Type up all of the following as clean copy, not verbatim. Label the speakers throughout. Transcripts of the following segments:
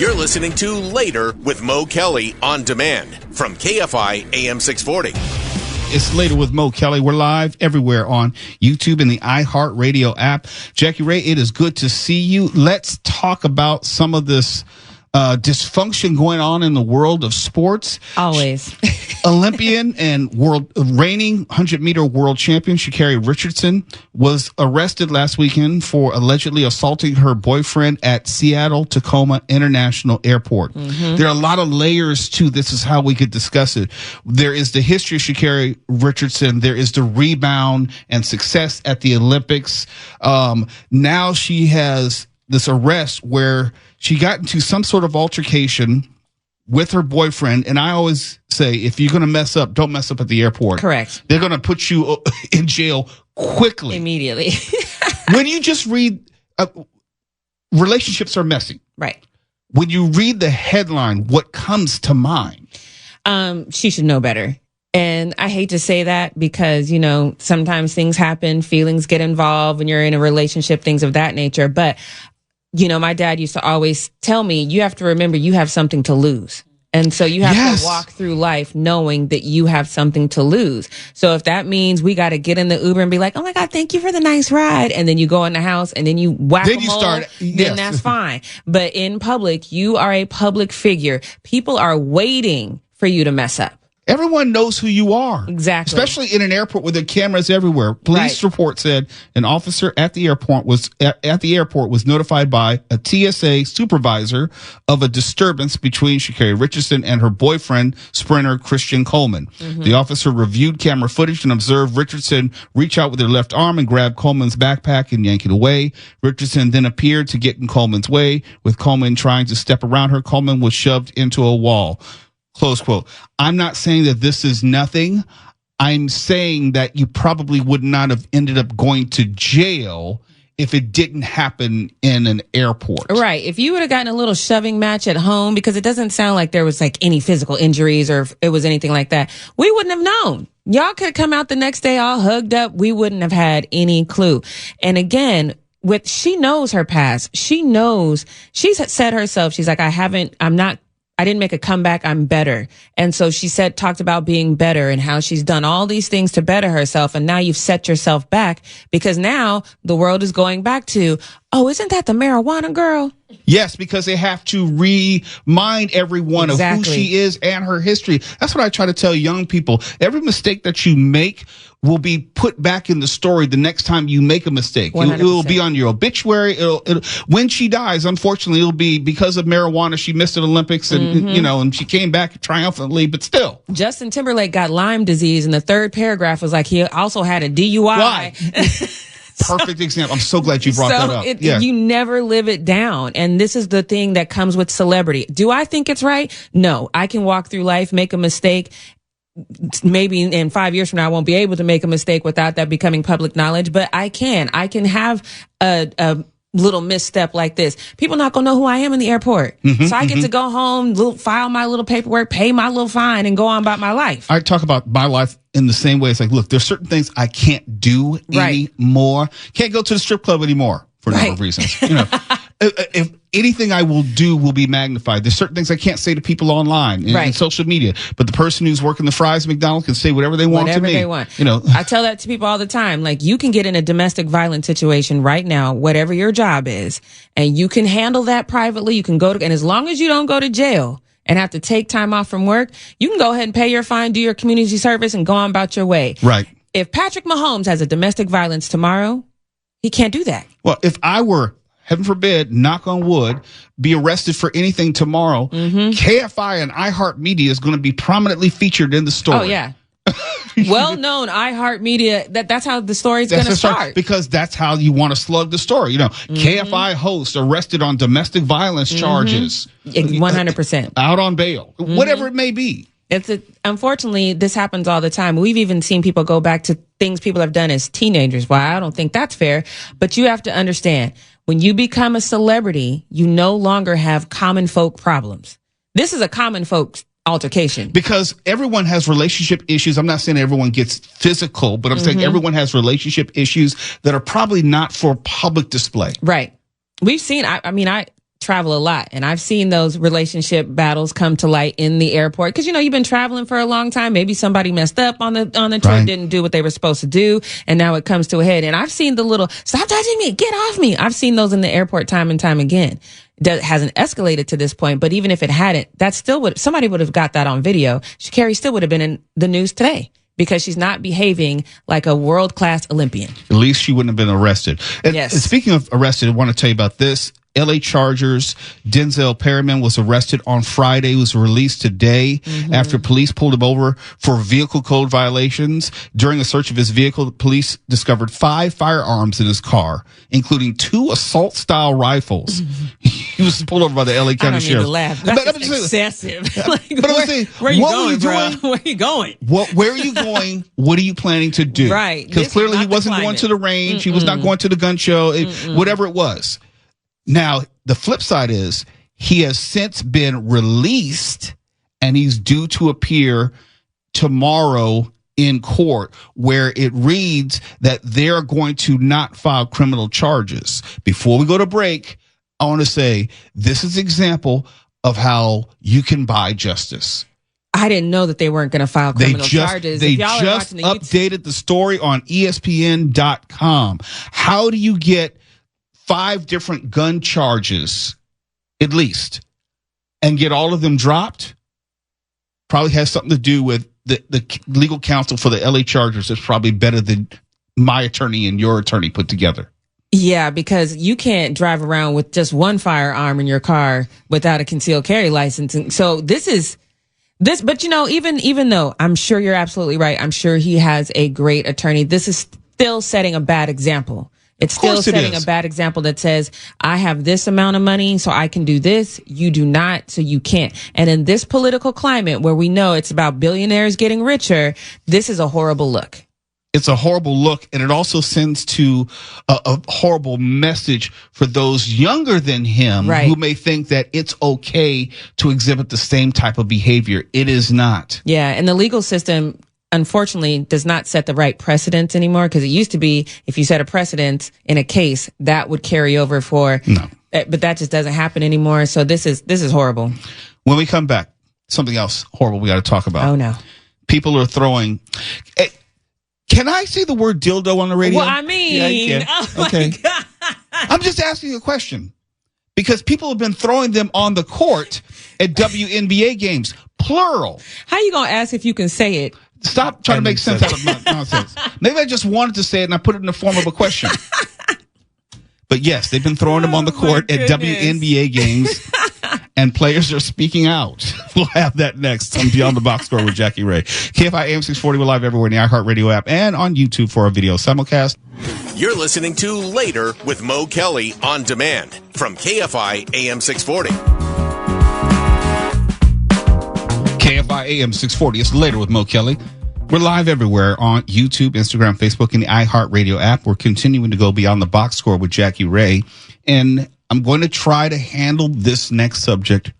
Speaker 1: You're listening to Later with Mo Kelly on demand from KFI AM 640.
Speaker 2: It's Later with Mo Kelly. We're live everywhere on YouTube and the iHeartRadio app. Jackie Ray, it is good to see you. Let's talk about some of this dysfunction going on in the world of sports.
Speaker 3: Always.
Speaker 2: Olympian and reigning 100-meter world champion Sha'Carri Richardson was arrested last weekend for allegedly assaulting her boyfriend at Seattle-Tacoma International Airport. Mm-hmm. There are a lot of layers to this, is how we could discuss it. There is the history of Sha'Carri Richardson. There is the rebound and success at the Olympics. Now she has this arrest where she got into some sort of altercation with her boyfriend. And I always say, if you're going to mess up, don't mess up at the airport.
Speaker 3: Correct.
Speaker 2: They're going to put you in jail quickly.
Speaker 3: Immediately.
Speaker 2: When you just read, relationships are messy.
Speaker 3: Right.
Speaker 2: When you read the headline, what comes to mind?
Speaker 3: She should know better. And I hate to say that because, sometimes things happen, feelings get involved when you're in a relationship, things of that nature. But my dad used to always tell me, you have to remember you have something to lose. And so you have to walk through life knowing that you have something to lose. So if that means we got to get in the Uber and be like, oh my God, thank you for the nice ride. And then you go in the house and then you whack them all, then that's fine. But in public, you are a public figure. People are waiting for you to mess up.
Speaker 2: Everyone knows who you are.
Speaker 3: Exactly.
Speaker 2: Especially in an airport with the cameras everywhere. Police report said an officer at the airport was notified by a TSA supervisor of a disturbance between Sha'Carri Richardson and her boyfriend, sprinter Christian Coleman. Mm-hmm. The officer reviewed camera footage and observed Richardson reach out with her left arm and grab Coleman's backpack and yank it away. Richardson then appeared to get in Coleman's way. With Coleman trying to step around her, Coleman was shoved into a wall. Close quote. I'm not saying that this is nothing. I'm saying that you probably would not have ended up going to jail if it didn't happen in an airport.
Speaker 3: Right. If you would have gotten a little shoving match at home, because it doesn't sound like there was like any physical injuries or if it was anything like that, we wouldn't have known. Y'all could have come out the next day all hugged up. We wouldn't have had any clue. And again, she knows her past. She knows, she's said herself, she's like, I didn't make a comeback. I'm better. And so she talked about being better and how she's done all these things to better herself. And now you've set yourself back because now the world is going back to, oh, isn't that the marijuana girl?
Speaker 2: Yes, because they have to remind everyone of who she is and her history. That's what I try to tell young people. Every mistake that you make will be put back in the story the next time you make a mistake. It will be on your obituary. When she dies, unfortunately, it'll be because of marijuana. She missed an Olympics and, and she came back triumphantly, but still.
Speaker 3: Justin Timberlake got Lyme disease and the third paragraph was like, he also had a DUI.
Speaker 2: Why? Perfect example. I'm so glad you brought that up.
Speaker 3: You never live it down. And this is the thing that comes with celebrity. Do I think it's right? No. I can walk through life, make a mistake. Maybe in 5 years from now, I won't be able to make a mistake without that becoming public knowledge, but I can have a little misstep like this. People not gonna know who I am in the airport. So I get to go home, file my little paperwork, pay my little fine, and go on about my life.
Speaker 2: I talk about my life in the same way. It's like, look, there's certain things I can't do anymore. Can't go to the strip club anymore for a number of reasons. If anything I will do will be magnified. There's certain things I can't say to people online in social media, but the person who's working the fries at McDonald's can say whatever they want to me.
Speaker 3: Whatever they want. I tell that to people all the time. Like, you can get in a domestic violence situation right now, whatever your job is, and you can handle that privately. You can and as long as you don't go to jail and have to take time off from work, you can go ahead and pay your fine, do your community service, and go on about your way.
Speaker 2: Right.
Speaker 3: If Patrick Mahomes has a domestic violence tomorrow, he can't do that.
Speaker 2: Well, if I were, heaven forbid, knock on wood, be arrested for anything tomorrow, KFI and iHeartMedia is going to be prominently featured in the story.
Speaker 3: Oh, yeah. Well-known iHeartMedia, that's how the story's going to start.
Speaker 2: Because that's how you want to slug the story. KFI host arrested on domestic violence charges.
Speaker 3: 100%.
Speaker 2: Out on bail. Whatever it may be.
Speaker 3: Unfortunately, this happens all the time. We've even seen people go back to things people have done as teenagers. Well, I don't think that's fair. But you have to understand, when you become a celebrity, you no longer have common folk problems. This is a common folks altercation.
Speaker 2: Because everyone has relationship issues. I'm not saying everyone gets physical, but I'm saying everyone has relationship issues that are probably not for public display.
Speaker 3: Right. We've seen, travel a lot, and I've seen those relationship battles come to light in the airport because you've been traveling for a long time. Maybe somebody messed up on the trip,
Speaker 2: Right.
Speaker 3: didn't do what they were supposed to do, and now it comes to a head. And I've seen the little "stop touching me, get off me." I've seen those in the airport time and time again. That hasn't escalated to this point, but even if it hadn't, that still would somebody would have got that on video. Sha'Carri still would have been in the news today because she's not behaving like a world-class Olympian.
Speaker 2: At least she wouldn't have been arrested. And
Speaker 3: Yes.
Speaker 2: speaking of arrested, I want to tell you about this. LA Chargers Denzel Perryman was arrested on Friday. He was released today after police pulled him over for vehicle code violations. During a search of his vehicle, the police discovered 5 firearms in his car, including 2 assault-style rifles. He was pulled over by the LA County
Speaker 3: I don't
Speaker 2: Sheriff.
Speaker 3: need to laugh. That's excessive. Like,
Speaker 2: but I'm saying,
Speaker 3: where are you
Speaker 2: what
Speaker 3: going,
Speaker 2: were you
Speaker 3: bro?
Speaker 2: doing?
Speaker 3: Where are you going?
Speaker 2: Where are you going? What are you planning to do?
Speaker 3: Right.
Speaker 2: Because
Speaker 3: This is
Speaker 2: clearly he
Speaker 3: not the
Speaker 2: wasn't going
Speaker 3: climate.
Speaker 2: to the range. He was not going to the gun show, whatever it was. Now, the flip side is he has since been released and he's due to appear tomorrow in court, where it reads that they're going to not file criminal charges. Before we go to break, I want to say this is an example of how you can buy justice.
Speaker 3: I didn't know that they weren't going to file criminal charges.
Speaker 2: They
Speaker 3: If y'all are
Speaker 2: just
Speaker 3: watching the YouTube-
Speaker 2: updated the story on ESPN.com. How do you get 5 different gun charges, at least, and get all of them dropped? Probably has something to do with the legal counsel for the LA Chargers is probably better than my attorney and your attorney put together.
Speaker 3: Yeah, because you can't drive around with just one firearm in your car without a concealed carry license. And so but even though I'm sure you're absolutely right, I'm sure he has a great attorney. This is still setting a bad example. It's still setting a bad example that says, I have this amount of money, so I can do this. You do not, so you can't. And in this political climate where we know it's about billionaires getting richer, this is a horrible look.
Speaker 2: It's a horrible look, and it also sends to a horrible message for those younger than him who may think that it's okay to exhibit the same type of behavior. It is not.
Speaker 3: Yeah, and the legal system, unfortunately, does not set the right precedent anymore, because it used to be if you set a precedent in a case, that would carry over for.
Speaker 2: No.
Speaker 3: But that just doesn't happen anymore. So this is horrible.
Speaker 2: When we come back, something else horrible we got to talk about.
Speaker 3: Oh, no.
Speaker 2: People are throwing. Can I say the word dildo on the radio?
Speaker 3: Well, I mean,
Speaker 2: yeah, you can.
Speaker 3: oh
Speaker 2: Okay.
Speaker 3: my God.
Speaker 2: I'm just asking a question because people have been throwing them on the court at WNBA games, plural.
Speaker 3: How you going to ask if you can say it?
Speaker 2: Stop trying to make sense out of my nonsense. Maybe I just wanted to say it and I put it in the form of a question. But yes, they've been throwing them on the court at WNBA games, and players are speaking out. We'll have that next on Beyond the Box Score with Jackie Ray. KFI AM 640, we're live everywhere in the iHeartRadio app and on YouTube for our video simulcast.
Speaker 1: You're listening to Later with Mo Kelly on demand from KFI AM 640.
Speaker 2: KFI AM 640. It's Later with Mo Kelly. We're live everywhere on YouTube, Instagram, Facebook, and the iHeartRadio app. We're continuing to go beyond the box score with Jackie Ray. And I'm going to try to handle this next subject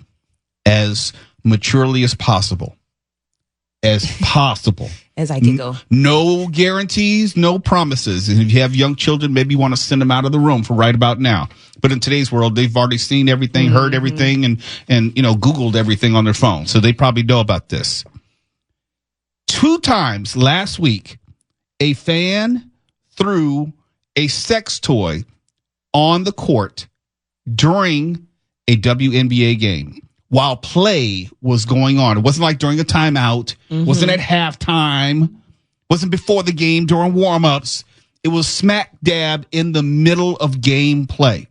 Speaker 2: as maturely as possible. As possible.
Speaker 3: As I can go.
Speaker 2: No guarantees, no promises. And if you have young children, maybe you want to send them out of the room for right about now. But in today's world, they've already seen everything, heard everything, and Googled everything on their phone. So they probably know about this. 2 times last week, a fan threw a sex toy on the court during a WNBA game while play was going on. It wasn't like during a timeout. Wasn't at halftime. Wasn't before the game during warm-ups. It was smack dab in the middle of game play.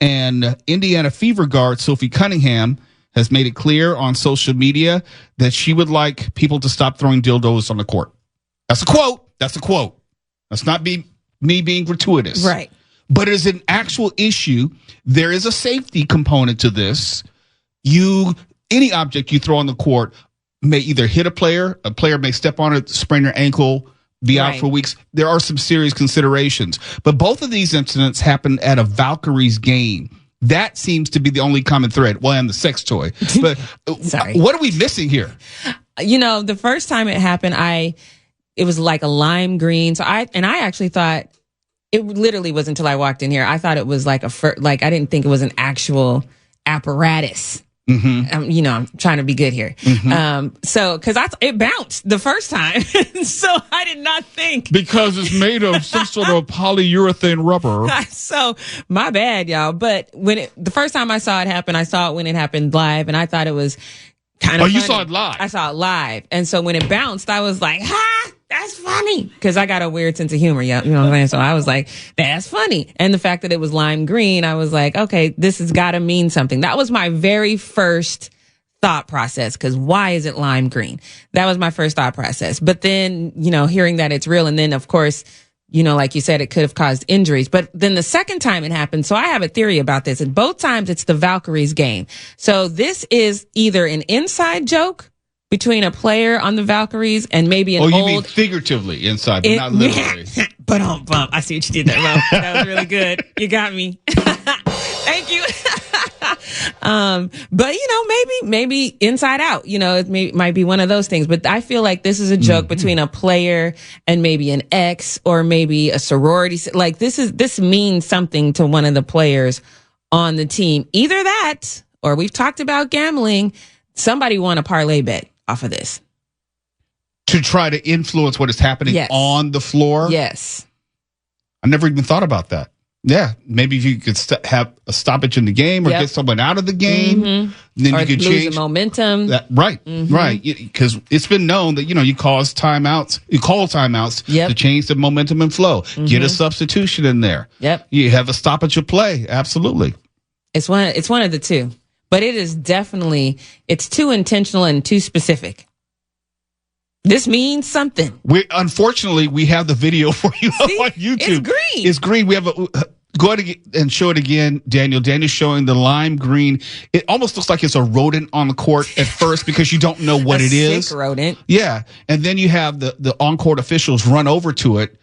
Speaker 2: And Indiana Fever guard Sophie Cunningham has made it clear on social media that she would like people to stop throwing dildos on the court. That's a quote. That's a quote. That's not me being gratuitous.
Speaker 3: Right.
Speaker 2: But it is an actual issue. There is a safety component to this. Any object you throw on the court may either hit a player may step on it, sprain their ankle, be out for weeks. There are some serious considerations. But both of these incidents happened at a Valkyries game. That seems to be the only common thread. Well, and the sex toy. But what are we missing here?
Speaker 3: The first time it happened, it was like a lime green. So I actually thought It literally was until I walked in here. I thought it was like I didn't think it was an actual apparatus. Mm-hmm. I'm trying to be good here. Mm-hmm. Cause it bounced the first time. So I did not think.
Speaker 2: Because it's made of some sort of polyurethane rubber.
Speaker 3: So my bad, y'all. But the first time I saw it happen, I saw it when it happened live, and I thought it was kind of funny.
Speaker 2: You saw it live?
Speaker 3: I saw it live. And so when it bounced, I was like, ha! That's funny. Because I got a weird sense of humor. You know what I'm saying? So I was like, that's funny. And the fact that it was lime green, I was like, okay, this has got to mean something. That was my very first thought process. Because why is it lime green? That was my first thought process. But then, hearing that it's real. And then, of course, like you said, it could have caused injuries. But then the second time it happened, so I have a theory about this. And both times it's the Valkyries game. So this is either an inside joke between a player on the Valkyries and maybe an
Speaker 2: you mean figuratively inside, but not literally.
Speaker 3: But I see what you did there, Mo. That was really good. You got me. Thank you. But maybe inside out, it might be one of those things. But I feel like this is a joke between a player and maybe an ex or maybe a sorority. Like this means something to one of the players on the team. Either that, or we've talked about gambling. Somebody won a parlay bet off of this
Speaker 2: to try to influence what is happening on the floor.
Speaker 3: Yes.
Speaker 2: I never even thought about that. Yeah. Maybe if you could have a stoppage in the game or get someone out of the game, then
Speaker 3: or
Speaker 2: you could
Speaker 3: lose
Speaker 2: change
Speaker 3: the momentum.
Speaker 2: Right. Because it's been known that, you call timeouts to change the momentum and flow. Get a substitution in there.
Speaker 3: Yep.
Speaker 2: You have a stoppage of play. Absolutely.
Speaker 3: It's one of the two. But it is definitely, it's too intentional and too specific. This means something.
Speaker 2: Unfortunately, we have the video for you on YouTube. It's green. We have go ahead and show it again, Daniel. Daniel's showing the lime green. It almost looks like it's a rodent on the court at first because you don't know what it is.
Speaker 3: Sick rodent.
Speaker 2: Yeah. And then you have the on-court officials run over to it.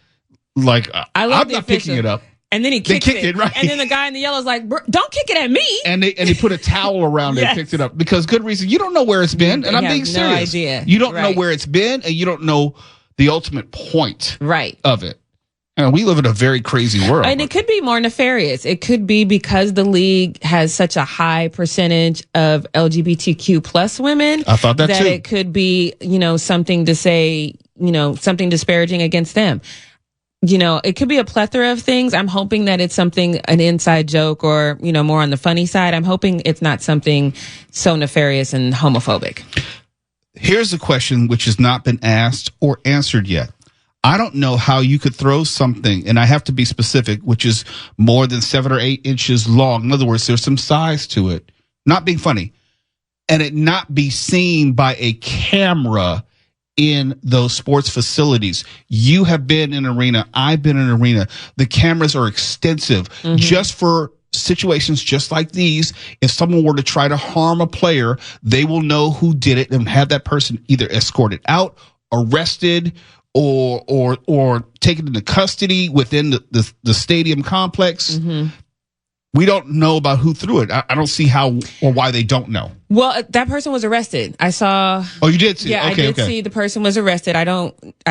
Speaker 2: Like, I'm not picking it up.
Speaker 3: And then he kicked it.
Speaker 2: Right.
Speaker 3: And then the guy in the yellow is like, don't kick it at me.
Speaker 2: And they put a towel around it and picked it up because good reason. You don't know where it's been. And I'm being serious.
Speaker 3: No idea.
Speaker 2: You don't know where it's been and you don't know the ultimate point of it. And we live in a very crazy world.
Speaker 3: And it could be more nefarious. It could be because the league has such a high percentage of LGBTQ plus women.
Speaker 2: I thought that too.
Speaker 3: It could be, something to say, something disparaging against them. It could be a plethora of things. I'm hoping that it's an inside joke or, more on the funny side. I'm hoping it's not something so nefarious and homophobic.
Speaker 2: Here's a question which has not been asked or answered yet. I don't know how you could throw something, and I have to be specific, which is more than 7 or 8 inches long. In other words, there's some size to it. Not being funny. And it not be seen by a camera in those sports facilities. You have been in an arena. I've been in an arena. The cameras are extensive just for situations just like these. If someone were to try to harm a player, they will know who did it and have that person either escorted out, arrested, or taken into custody within the stadium complex. We don't know about who threw it. I don't see how or why they don't know.
Speaker 3: Well, that person was arrested. I saw.
Speaker 2: Oh, you did see?
Speaker 3: Yeah,
Speaker 2: okay,
Speaker 3: I did see the person was arrested. I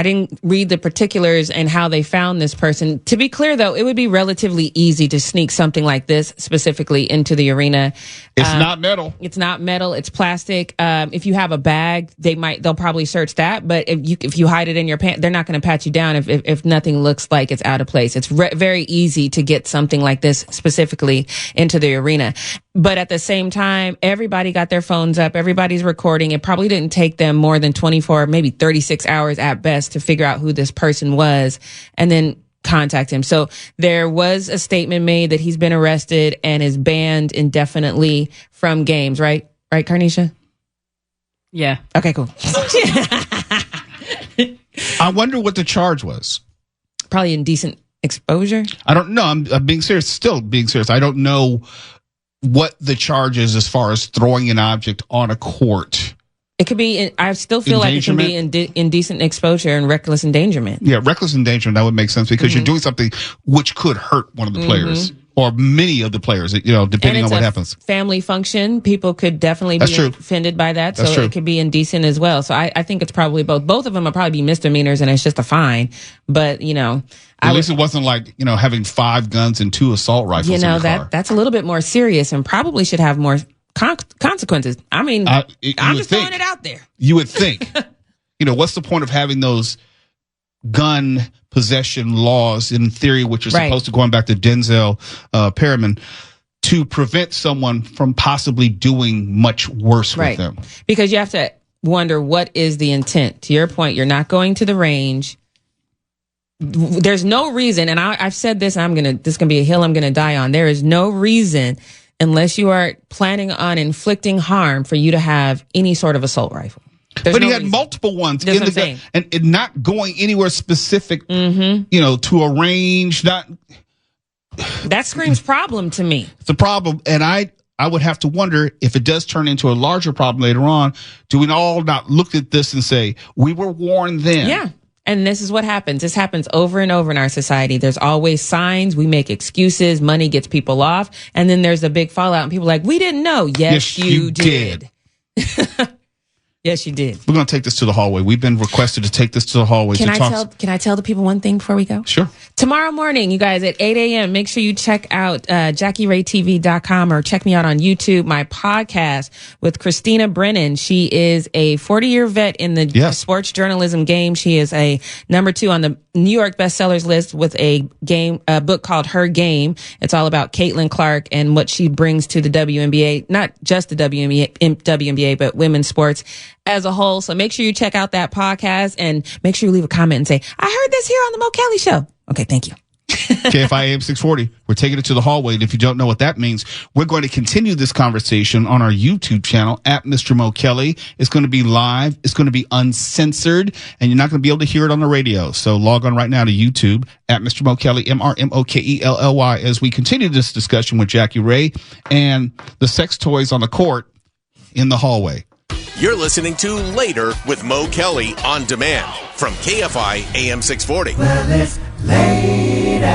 Speaker 3: didn't read the particulars and how they found this person. To be clear, though, it would be relatively easy to sneak something like this specifically into the arena.
Speaker 2: It's not metal.
Speaker 3: It's not metal. It's plastic. If you have a bag, they'll probably search that. But if you hide it in your pants, they're not going to pat you down if nothing looks like it's out of place. It's very easy to get something like this specifically into the arena. But at the same time, everybody got their phones up. Everybody's recording. It probably didn't take them more than 24, maybe 36 hours at best to figure out who this person was and then contact him. So there was a statement made that he's been arrested and is banned indefinitely from games, right? Right, Carnisha?
Speaker 4: Yeah.
Speaker 3: Okay, cool.
Speaker 2: I wonder what the charge was.
Speaker 3: Probably indecent exposure.
Speaker 2: I don't know. I'm being serious. Still being serious. I don't know what the charge is as far as throwing an object on a court.
Speaker 3: It could be, I still feel like it can be indecent exposure and reckless endangerment.
Speaker 2: Yeah, reckless endangerment, that would make sense because you're doing something which could hurt one of the players. or many of the players, depending on what happens.
Speaker 3: Family function. People could definitely be offended by that. So it could be indecent as well. So I think it's probably both. Both of them will probably be misdemeanors and it's just a fine. But,
Speaker 2: at least it wasn't like, having 5 guns and 2 assault rifles in your car.
Speaker 3: That's a little bit more serious and probably should have more consequences. I mean, I'm just throwing it out there.
Speaker 2: You would think. What's the point of having those gun possession laws in theory, which are supposed to, going back to Denzel Perriman, to prevent someone from possibly doing much worse with them?
Speaker 3: Because you have to wonder, what is the intent? To your point, you're not going to the range. There's no reason, and I've said this, and this is going to be a hill I'm going to die on. There is no reason, unless you are planning on inflicting harm, for you to have any sort of assault rifle.
Speaker 2: But he had multiple ones in the gun, and not going anywhere specific, to a range.
Speaker 3: That screams problem to me.
Speaker 2: It's a problem, and I would have to wonder if it does turn into a larger problem later on. Do we all not look at this and say, we were warned then?
Speaker 3: Yeah. And this is what happens. This happens over and over in our society. There's always signs. We make excuses. Money gets people off. And then there's a big fallout and people are like, we didn't know. Yes, you did. Yes, you did.
Speaker 2: We're going to take this to the hallway. We've been requested to take this to the hallway.
Speaker 3: Can I tell the people one thing before we go?
Speaker 2: Sure.
Speaker 3: Tomorrow morning, you guys, at 8 a.m., make sure you check out JackieRayTV.com or check me out on YouTube, my podcast with Christina Brennan. She is a 40-year vet in the sports journalism game. She is a number 2 on the New York bestsellers list with a book called Her Game. It's all about Caitlin Clark and what she brings to the WNBA, not just the WNBA, but women's sports as a whole. So make sure you check out that podcast and make sure you leave a comment and say, I heard this here on the Mo Kelly Show. Okay, thank you.
Speaker 2: KFI AM 640. We're taking it to the hallway. And if you don't know what that means, we're going to continue this conversation on our YouTube channel at Mr. Mo Kelly. It's going to be live. It's going to be uncensored, and you're not going to be able to hear it on the radio. So log on right now to YouTube at Mr. Mo Kelly, MrMokelly, as we continue this discussion with Jackie Ray and the sex toys on the court in the hallway.
Speaker 1: You're listening to Later with Mo Kelly on demand from KFI AM 640.
Speaker 4: Well, it's Later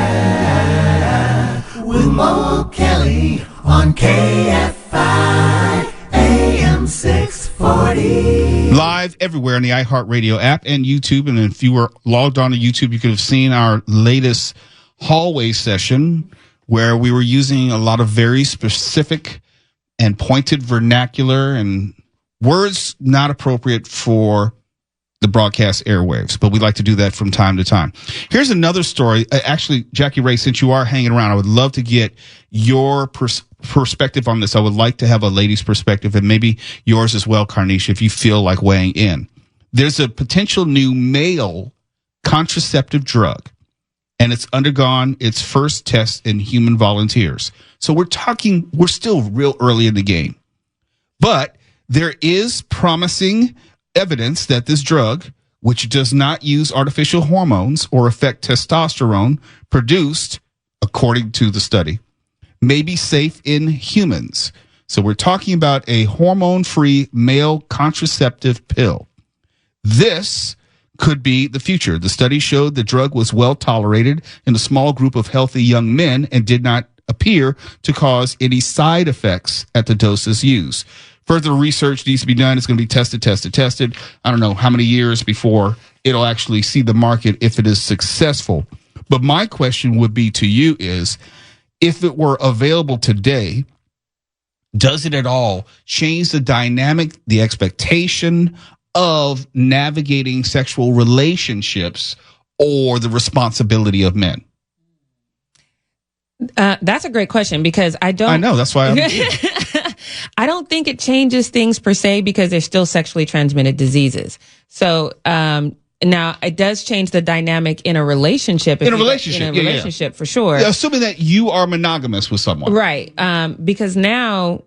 Speaker 4: with Mo Kelly on KFI AM 640.
Speaker 2: Live everywhere on the iHeartRadio app and YouTube. And if you were logged on to YouTube, you could have seen our latest hallway session where we were using a lot of very specific and pointed vernacular and words not appropriate for the broadcast airwaves, but we like to do that from time to time. Here's another story. Actually, Jackie Ray, since you are hanging around, I would love to get your perspective on this. I would like to have a lady's perspective and maybe yours as well, Carnisha, if you feel like weighing in. There's a potential new male contraceptive drug, and it's undergone its first test in human volunteers. So we're still real early in the game, but there is promising evidence that this drug, which does not use artificial hormones or affect testosterone produced, according to the study, may be safe in humans. So we're talking about a hormone-free male contraceptive pill. This could be the future. The study showed the drug was well tolerated in a small group of healthy young men and did not appear to cause any side effects at the doses used. Further research needs to be done. It's going to be tested. I don't know how many years before it'll actually see the market if it is successful. But my question would be to you is, if it were available today, does it at all change the dynamic, the expectation of navigating sexual relationships or the responsibility of men?
Speaker 3: That's a great question because I
Speaker 2: know, that's why
Speaker 3: I don't think it changes things per se because they're still sexually transmitted diseases. So, now it does change the dynamic in a relationship. In a relationship, for sure.
Speaker 2: Yeah, assuming that you are monogamous with someone.
Speaker 3: Right. Because now,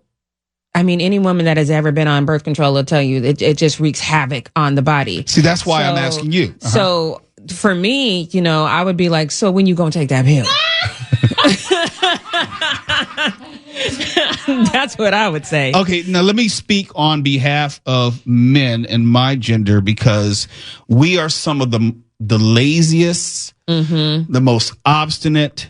Speaker 3: I mean, any woman that has ever been on birth control will tell you it just wreaks havoc on the body.
Speaker 2: See, that's why I'm asking you. Uh-huh.
Speaker 3: So for me, I would be like, so when you gonna take that pill? That's what I would say.
Speaker 2: Okay, now let me speak on behalf of men and my gender because we are some of the laziest, the most obstinate,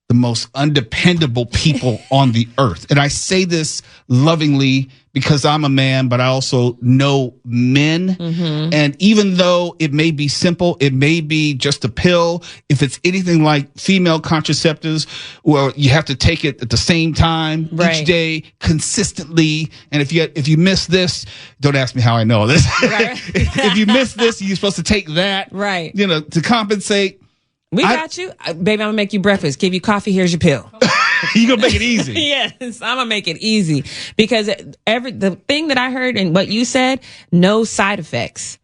Speaker 2: the most undependable people on the earth. And I say this lovingly because I'm a man, but I also know men. Mm-hmm. And even though it may be simple, it may be just a pill. If it's anything like female contraceptives, well, you have to take it at the same time each day consistently. And if you miss this, don't ask me how I know this. Right. If you miss this, you're supposed to take that,
Speaker 3: right?
Speaker 2: To compensate.
Speaker 3: We got you. Baby, I'm going to make you breakfast. Give you coffee. Here's your pill.
Speaker 2: You're going to make it easy.
Speaker 3: Yes, I'm going to make it easy. Because the thing that I heard and what you said, no side effects.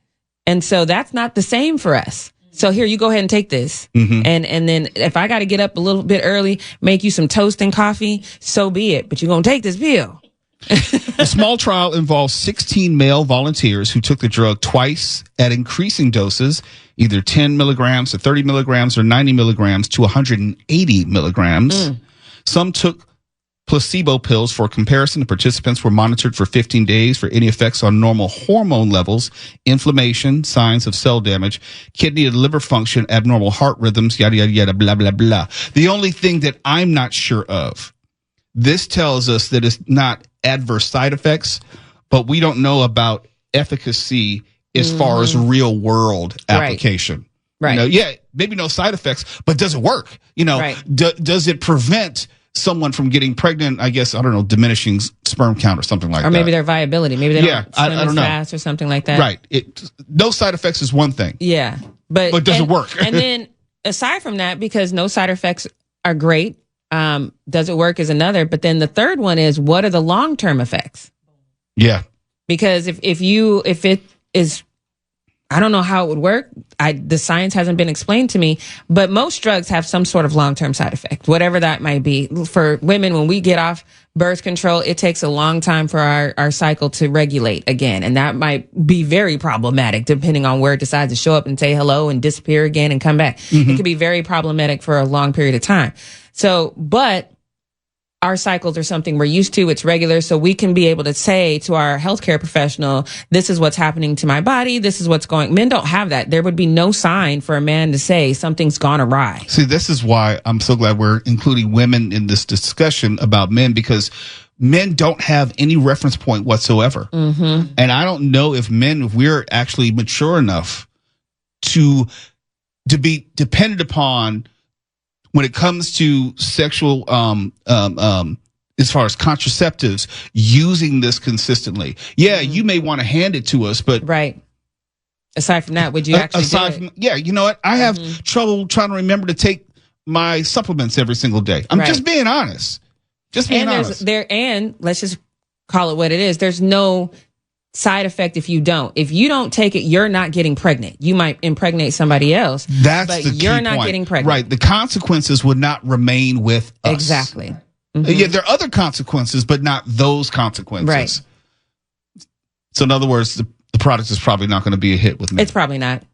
Speaker 3: And so that's not the same for us. So here, you go ahead and take this. Mm-hmm. And then if I got to get up a little bit early, make you some toast and coffee, so be it. But you're going to take this pill.
Speaker 2: A small trial involves 16 male volunteers who took the drug twice at increasing doses, either 10 milligrams to 30 milligrams or 90 milligrams to 180 milligrams. Some took placebo pills for comparison. The participants were monitored for 15 days for any effects on normal hormone levels, inflammation, signs of cell damage, kidney and liver function, abnormal heart rhythms, yada, yada, yada, blah, blah, blah. The only thing that I'm not sure of, this tells us that it's not adverse side effects, but we don't know about efficacy as far as real world application.
Speaker 3: Right.
Speaker 2: Maybe no side effects, but does it work? Does it prevent someone from getting pregnant? I guess, I don't know, diminishing sperm count or something like that.
Speaker 3: Or maybe their viability. Maybe they don't swim
Speaker 2: I don't
Speaker 3: as
Speaker 2: know.
Speaker 3: fast or something like that.
Speaker 2: Right. No side effects is one thing.
Speaker 3: Yeah.
Speaker 2: But does it work?
Speaker 3: And then aside from that, because no side effects are great, does it work is another. But then the third one is, what are the long-term effects?
Speaker 2: Yeah.
Speaker 3: Because if it is, I don't know how it would work. The science hasn't been explained to me, but most drugs have some sort of long-term side effect, whatever that might be. For women, when we get off birth control, it takes a long time for our cycle to regulate again. And that might be very problematic depending on where it decides to show up and say hello and disappear again and come back. Mm-hmm. It could be very problematic for a long period of time. So, but our cycles are something we're used to. It's regular. So we can be able to say to our healthcare professional, this is what's happening to my body. This is what's going. Men don't have that. There would be no sign for a man to say something's gone awry.
Speaker 2: See, this is why I'm so glad we're including women in this discussion about men, because men don't have any reference point whatsoever. Mm-hmm. And I don't know if we're actually mature enough to be dependent upon when it comes to sexual, as far as contraceptives, using this consistently. Yeah, you may want to hand it to us, but
Speaker 3: right. Aside from that, would you actually do it?
Speaker 2: You know what? I have trouble trying to remember to take my supplements every single day. I'm just being honest. And
Speaker 3: let's just call it what it is. There's no side effect if you don't. If you don't take it, you're not getting pregnant. You might impregnate somebody else.
Speaker 2: But
Speaker 3: you're not getting pregnant.
Speaker 2: Right. The consequences would not remain with us.
Speaker 3: Exactly. Mm-hmm.
Speaker 2: Yeah, there are other consequences, but not those consequences.
Speaker 3: Right.
Speaker 2: So in other words, the product is probably not going to be a hit with me.
Speaker 3: It's probably not.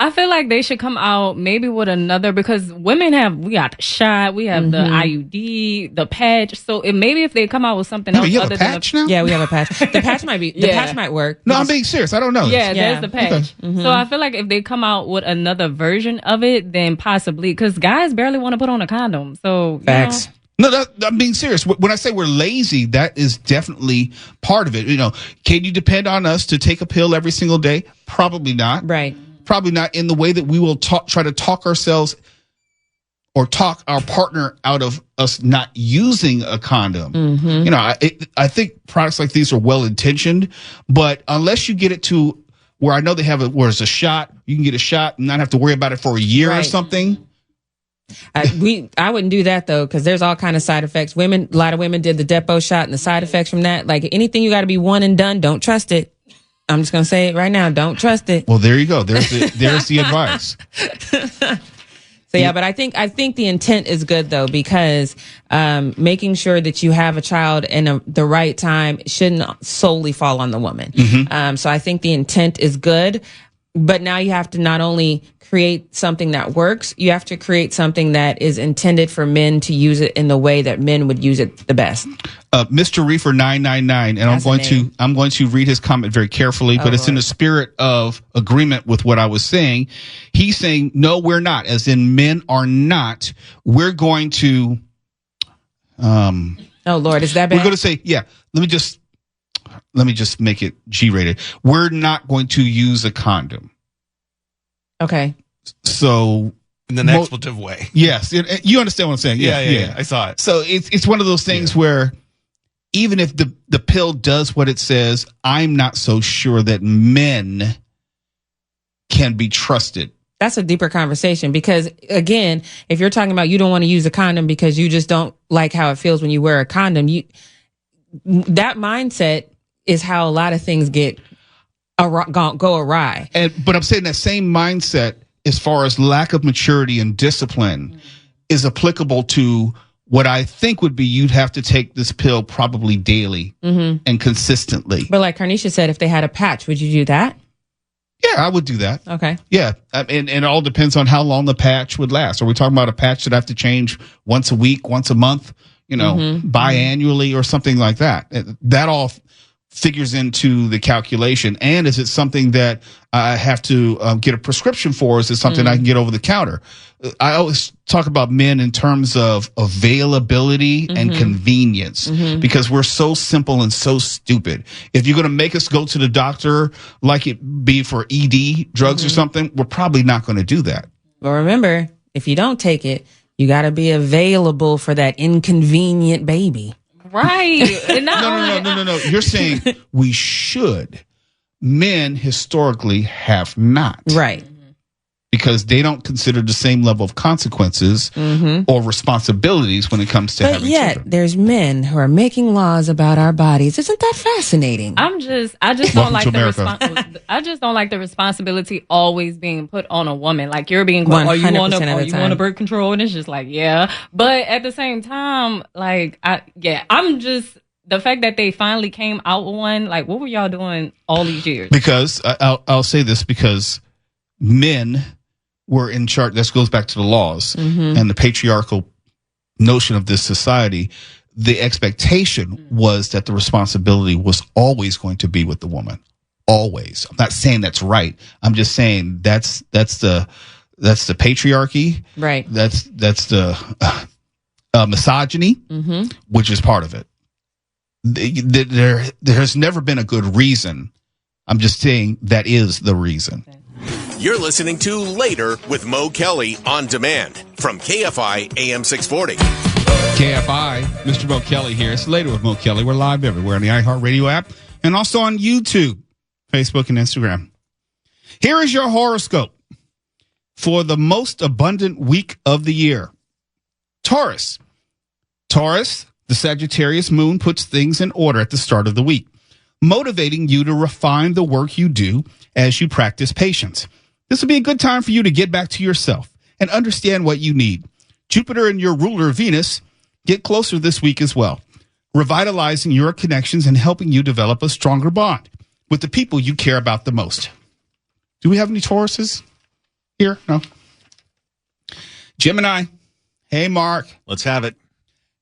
Speaker 5: I feel like they should come out maybe with another, because women we got the shot, we have the IUD, the patch. So maybe if they come out with something else,
Speaker 2: you have a patch now?
Speaker 3: Yeah, we have a patch. The patch patch might work.
Speaker 2: No, I'm being serious. I don't know.
Speaker 5: Yeah, there's the patch. Okay. Mm-hmm. So I feel like if they come out with another version of it, then possibly, because guys barely want to put on a condom. So
Speaker 3: facts.
Speaker 2: No, I'm being serious. When I say we're lazy, that is definitely part of it. Can you depend on us to take a pill every single day? Probably not.
Speaker 3: Right.
Speaker 2: Probably not in the way that we will try to talk ourselves or talk our partner out of us not using a condom. Mm-hmm. I think products like these are well intentioned, but unless you get it to where I know they have where it's a shot, you can get a shot and not have to worry about it for a year or something.
Speaker 3: I wouldn't do that though, because there's all kind of side effects. A lot of women did the Depo shot and the side effects from that. Like anything you got to be one and done, don't trust it. I'm just going to say it right now. Don't trust it.
Speaker 2: Well, there you go. There's the advice.
Speaker 3: So yeah, but I think the intent is good though, because making sure that you have a child in the right time shouldn't solely fall on the woman. Mm-hmm. So I think the intent is good. But now you have to not only create something that works, you have to create something that is intended for men to use it in the way that men would use it the best.
Speaker 2: Mr. Reefer 999, and I'm going to read his comment very carefully, but it's in the spirit of agreement with what I was saying. He's saying, no, we're not, as in men are not. We're going to,
Speaker 3: oh Lord, is that bad?
Speaker 2: We're going to say, yeah, let me just make it G-rated. We're not going to use a condom.
Speaker 3: Okay.
Speaker 2: So
Speaker 6: in an expletive way.
Speaker 2: Yes, you understand what I'm saying.
Speaker 6: Yeah. I saw it.
Speaker 2: So it's one of those things where even if the pill does what it says, I'm not so sure that men can be trusted.
Speaker 3: That's a deeper conversation because, again, if you're talking about you don't want to use a condom because you just don't like how it feels when you wear a condom, that mindset is how a lot of things go awry.
Speaker 2: But I'm saying that same mindset, as far as lack of maturity and discipline, is applicable to what I think would be you'd have to take this pill probably daily and consistently.
Speaker 3: But like Carnisha said, if they had a patch, would you do that?
Speaker 2: Yeah, I would do that.
Speaker 3: Okay.
Speaker 2: Yeah, and it all depends on how long the patch would last. Are we talking about a patch that I have to change once a week, once a month, biannually or something like that? That all figures into the calculation. And is it something that I have to get a prescription for? Is it something I can get over the counter? I always talk about men in terms of availability and convenience because we're so simple and so stupid. If you're going to make us go to the doctor like it be for ED drugs or something, we're probably not going to do that.
Speaker 3: But remember, if you don't take it, you got to be available for that inconvenient baby.
Speaker 5: Right.
Speaker 2: No. You're saying we should. Men historically have not.
Speaker 3: Right.
Speaker 2: Because they don't consider the same level of consequences or responsibilities when it comes to having children.
Speaker 3: But yet, there's men who are making laws about our bodies. Isn't that fascinating?
Speaker 5: I just don't like I just don't like the responsibility always being put on a woman. Like you're being, are you on a birth control? And it's just like, yeah. But at the same time, like, the fact that they finally came out with one, like, what were y'all doing all these years?
Speaker 2: Because I'll say this because men were in charge. This goes back to the laws and the patriarchal notion of this society. The expectation was that the responsibility was always going to be with the woman. Always. I'm not saying that's right. I'm just saying that's the patriarchy.
Speaker 3: Right.
Speaker 2: That's the misogyny, which is part of it. There's never been a good reason. I'm just saying that is the reason.
Speaker 1: You're listening to Later with Mo Kelly on demand from KFI AM 640.
Speaker 2: KFI, Mr. Mo Kelly here. It's Later with Mo Kelly. We're live everywhere on the iHeartRadio app and also on YouTube, Facebook, and Instagram. Here is your horoscope for the most abundant week of the year. Taurus, the Sagittarius moon puts things in order at the start of the week, motivating you to refine the work you do as you practice patience. This will be a good time for you to get back to yourself and understand what you need. Jupiter and your ruler, Venus, get closer this week as well, revitalizing your connections and helping you develop a stronger bond with the people you care about the most. Do we have any Tauruses here? No. Gemini. Hey, Mark.
Speaker 6: Let's have it.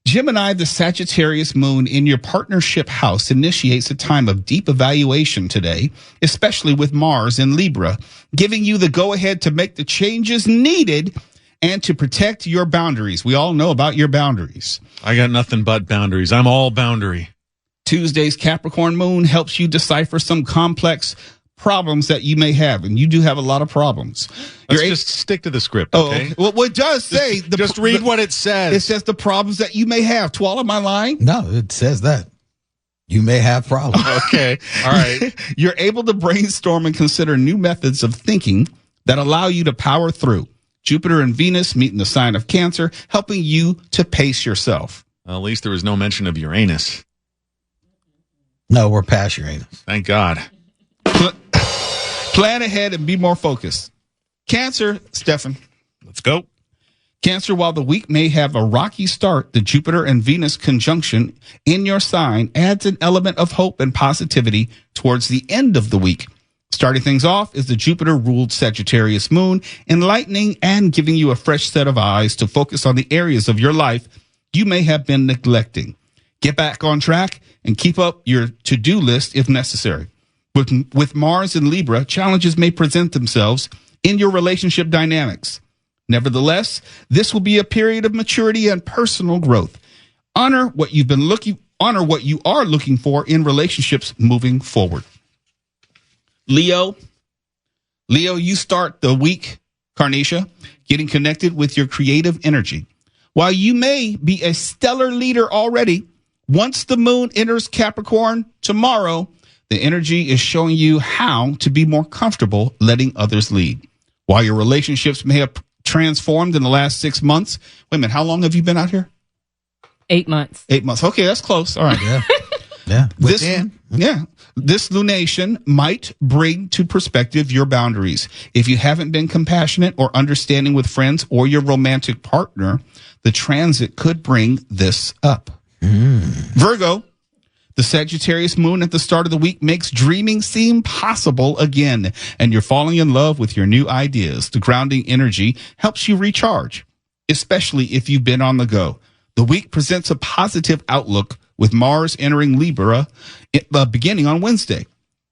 Speaker 2: Gemini, the Sagittarius moon in your partnership house initiates a time of deep evaluation today, especially with Mars in Libra, giving you the go-ahead to make the changes needed and to protect your boundaries. We all know about your boundaries.
Speaker 6: I got nothing but boundaries. I'm all boundary.
Speaker 2: Tuesday's Capricorn moon helps you decipher some complex problems that you may have, and you do have a lot of problems.
Speaker 6: Let's just stick to the script, okay?
Speaker 2: Well, it does say...
Speaker 6: Just read what it says.
Speaker 2: It says the problems that you may have. Twala, am I lying?
Speaker 7: No, it says that. You may have problems.
Speaker 6: Okay, all right.
Speaker 2: You're able to brainstorm and consider new methods of thinking that allow you to power through. Jupiter and Venus meet in the sign of Cancer, helping you to pace yourself.
Speaker 6: Well, at least there was no mention of Uranus.
Speaker 7: No, we're past Uranus.
Speaker 6: Thank God.
Speaker 2: Plan ahead and be more focused. Cancer, Stefan.
Speaker 6: Let's go.
Speaker 2: Cancer, while the week may have a rocky start, the Jupiter and Venus conjunction in your sign adds an element of hope and positivity towards the end of the week. Starting things off is the Jupiter-ruled Sagittarius moon, enlightening and giving you a fresh set of eyes to focus on the areas of your life you may have been neglecting. Get back on track and keep up your to-do list if necessary. With Mars in Libra, challenges may present themselves in your relationship dynamics. Nevertheless, this will be a period of maturity and personal growth. Honor what you are looking for in relationships moving forward. Leo, you start the week, Carnisha, getting connected with your creative energy. While you may be a stellar leader already, once the moon enters Capricorn tomorrow, the energy is showing you how to be more comfortable letting others lead. While your relationships may have transformed in the last 6 months. Wait a minute, how long have you been out here?
Speaker 5: 8 months.
Speaker 2: 8 months. Okay, that's close. All right.
Speaker 7: Yeah.
Speaker 2: This lunation might bring to perspective your boundaries. If you haven't been compassionate or understanding with friends or your romantic partner, the transit could bring this up. Virgo, the Sagittarius moon at the start of the week makes dreaming seem possible again, and you're falling in love with your new ideas. The grounding energy helps you recharge, especially if you've been on the go. The week presents a positive outlook with Mars entering Libra beginning on Wednesday.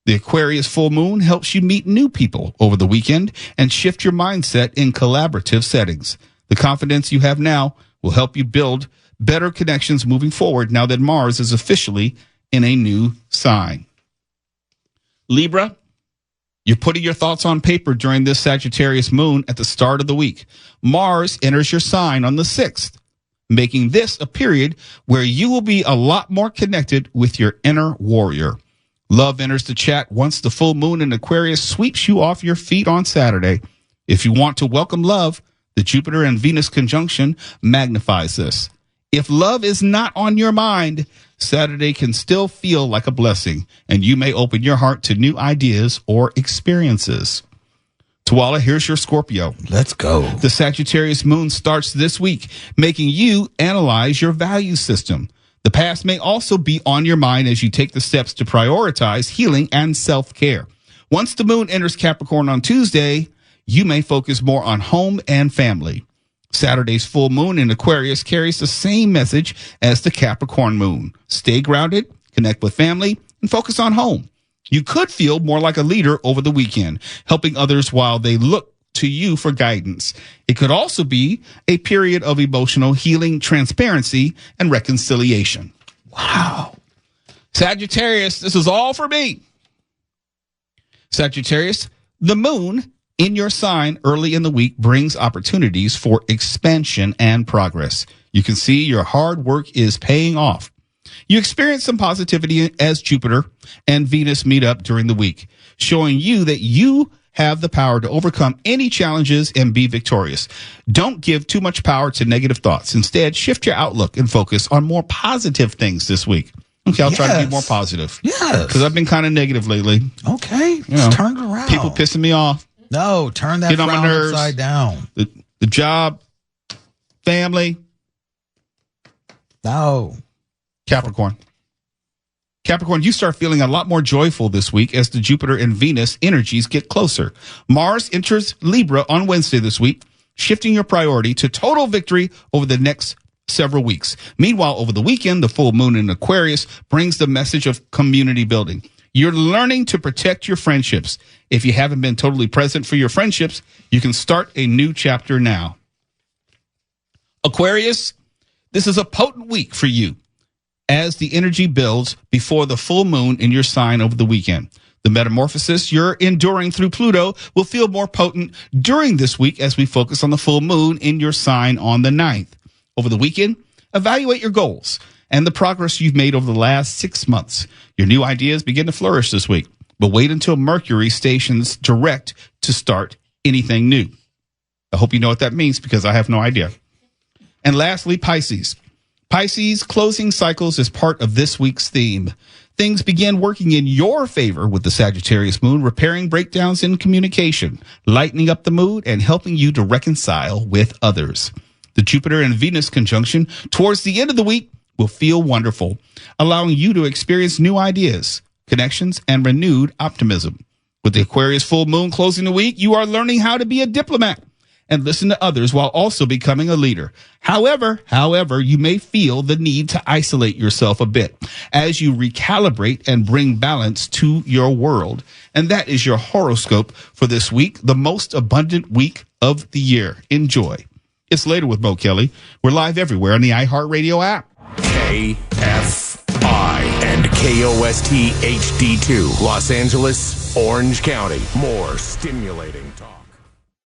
Speaker 2: The Aquarius full moon helps you meet new people over the weekend and shift your mindset in collaborative settings. The confidence you have now will help you build better connections moving forward now that Mars is officially in a new sign. Libra, you're putting your thoughts on paper during this Sagittarius moon at the start of the week. Mars enters your sign on the 6th, making this a period where you will be a lot more connected with your inner warrior. Love enters the chat once the full moon in Aquarius sweeps you off your feet on Saturday. If you want to welcome love, the Jupiter and Venus conjunction magnifies this. If love is not on your mind, Saturday can still feel like a blessing, and you may open your heart to new ideas or experiences. Tuala, here's your Scorpio.
Speaker 7: Let's go.
Speaker 2: The Sagittarius moon starts this week, making you analyze your value system. The past may also be on your mind as you take the steps to prioritize healing and self-care. Once the moon enters Capricorn on Tuesday, you may focus more on home and family. Saturday's full moon in Aquarius carries the same message as the Capricorn moon. Stay grounded, connect with family, and focus on home. You could feel more like a leader over the weekend, helping others while they look to you for guidance. It could also be a period of emotional healing, transparency, and reconciliation. Wow. Sagittarius, this is all for me. Sagittarius, the moon in your sign early in the week brings opportunities for expansion and progress. You can see your hard work is paying off. You experience some positivity as Jupiter and Venus meet up during the week, showing you that you have the power to overcome any challenges and be victorious. Don't give too much power to negative thoughts. Instead, shift your outlook and focus on more positive things this week. Okay, I'll try to be more positive.
Speaker 7: Yes.
Speaker 2: Because I've been kind of negative lately.
Speaker 7: Okay, let's turn it around.
Speaker 2: People pissing me off.
Speaker 7: No, turn that frown upside down.
Speaker 2: The job, family.
Speaker 7: No.
Speaker 2: Capricorn, you start feeling a lot more joyful this week as the Jupiter and Venus energies get closer. Mars enters Libra on Wednesday this week, shifting your priority to total victory over the next several weeks. Meanwhile, over the weekend, the full moon in Aquarius brings the message of community building. You're learning to protect your friendships. If you haven't been totally present for your friendships, you can start a new chapter now. Aquarius, this is a potent week for you as the energy builds before the full moon in your sign over the weekend. The metamorphosis you're enduring through Pluto will feel more potent during this week as we focus on the full moon in your sign on the 9th. Over the weekend, evaluate your goals and the progress you've made over the last 6 months. Your new ideas begin to flourish this week, but wait until Mercury stations direct to start anything new. I hope you know what that means because I have no idea. And lastly, Pisces. Pisces, closing cycles is part of this week's theme. Things begin working in your favor with the Sagittarius moon, repairing breakdowns in communication, lightening up the mood, and helping you to reconcile with others. The Jupiter and Venus conjunction towards the end of the week will feel wonderful, allowing you to experience new ideas, connections, and renewed optimism. With the Aquarius full moon closing the week, you are learning how to be a diplomat and listen to others while also becoming a leader. However, you may feel the need to isolate yourself a bit as you recalibrate and bring balance to your world. And that is your horoscope for this week, the most abundant week of the year. Enjoy. It's Later with Mo Kelly. We're live everywhere on the iHeartRadio app.
Speaker 1: KFI and KOST HD2, Los Angeles, Orange County. More stimulating talk.